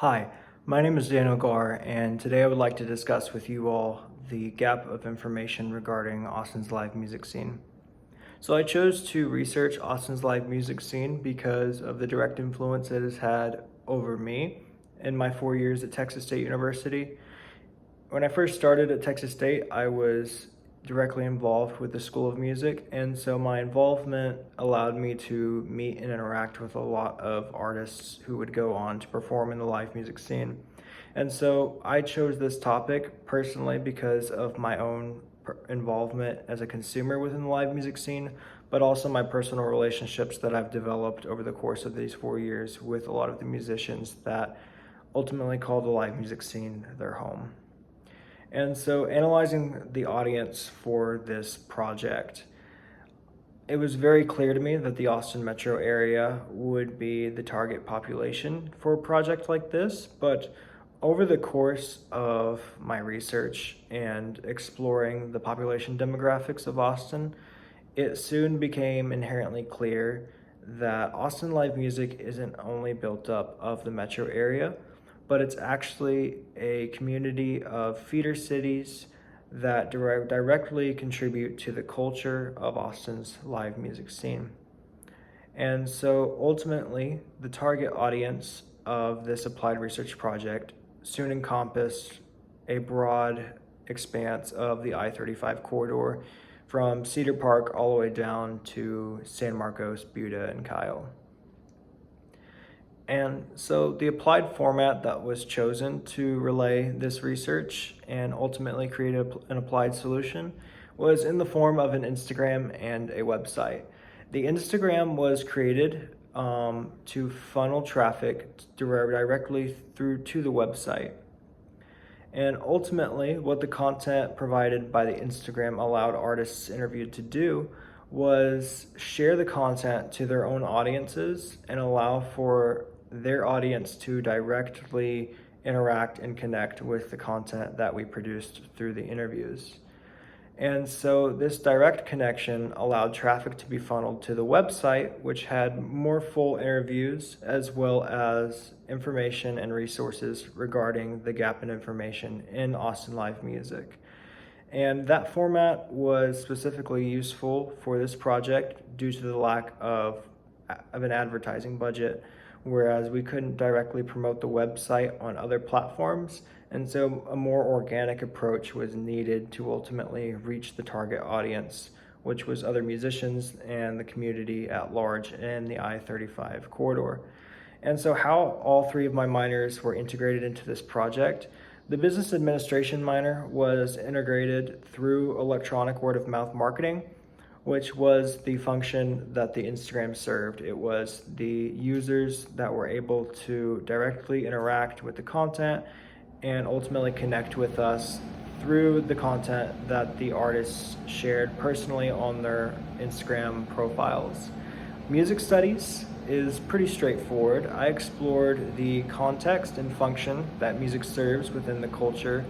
Hi, my name is Daniel Gar, and today I would like to discuss with you all the gap of information regarding Austin's live music scene. So I chose to research Austin's live music scene because of the direct influence it has had over me in my 4 years at Texas State University. When I first started at Texas State, I was directly involved with the School of Music, and so my involvement allowed me to meet and interact with a lot of artists who would go on to perform in the live music scene. And so I chose this topic personally because of my own involvement as a consumer within the live music scene, but also my personal relationships that I've developed over the course of these 4 years with a lot of the musicians that ultimately call the live music scene their home. And so, analyzing the audience for this project, it was very clear to me that the Austin metro area would be the target population for a project like this. But over the course of my research and exploring the population demographics of Austin, it soon became inherently clear that Austin live music isn't only built up of the metro area, but it's actually a community of feeder cities that directly contribute to the culture of Austin's live music scene. And so ultimately, the target audience of this applied research project soon encompassed a broad expanse of the I-35 corridor from Cedar Park all the way down to San Marcos, Buda, and Kyle. And so the applied format that was chosen to relay this research and ultimately create an applied solution was in the form of an Instagram and a website. The Instagram was created to funnel traffic directly through to the website. And ultimately, what the content provided by the Instagram allowed artists interviewed to do was share the content to their own audiences and allow for their audience to directly interact and connect with the content that we produced through the interviews. And so this direct connection allowed traffic to be funneled to the website, which had more full interviews as well as information and resources regarding the gap in information in Austin live music. And that format was specifically useful for this project due to the lack of an advertising budget, whereas we couldn't directly promote the website on other platforms. And so a more organic approach was needed to ultimately reach the target audience, which was other musicians and the community at large in the I-35 corridor. And so how all three of my minors were integrated into this project: the business administration minor was integrated through electronic word of mouth marketing, which was the function that the Instagram served. It was the users that were able to directly interact with the content and ultimately connect with us through the content that the artists shared personally on their Instagram profiles. Music studies is pretty straightforward. I explored the context and function that music serves within the culture.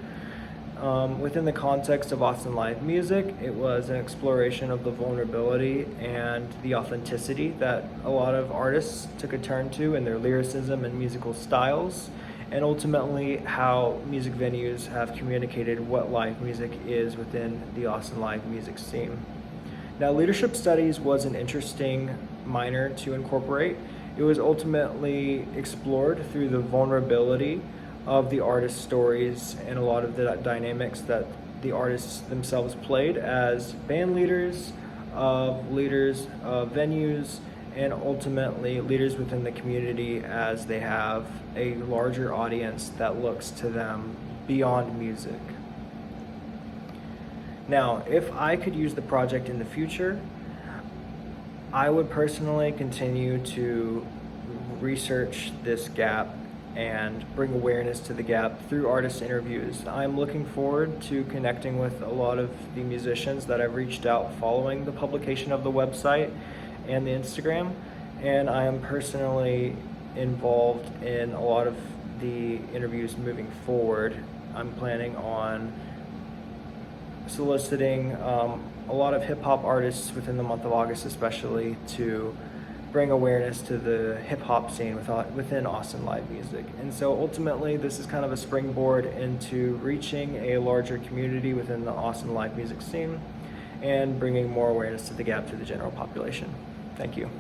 Within the context of Austin live music, it was an exploration of the vulnerability and the authenticity that a lot of artists took a turn to in their lyricism and musical styles, and ultimately how music venues have communicated what live music is within the Austin live music scene. Now, leadership studies was an interesting minor to incorporate. It was ultimately explored through the vulnerability of the artist's stories and a lot of the dynamics that the artists themselves played as band leaders of venues, and ultimately leaders within the community as they have a larger audience that looks to them beyond music. Now, if I could use the project in the future, I would personally continue to research this gap and bring awareness to the gap through artist interviews. I'm looking forward to connecting with a lot of the musicians that I've reached out following the publication of the website and the Instagram, and I am personally involved in a lot of the interviews moving forward. I'm planning on soliciting a lot of hip-hop artists within the month of August especially to bring awareness to the hip hop scene within Austin live music. And so ultimately, this is kind of a springboard into reaching a larger community within the Austin live music scene and bringing more awareness to the gap to the general population. Thank you.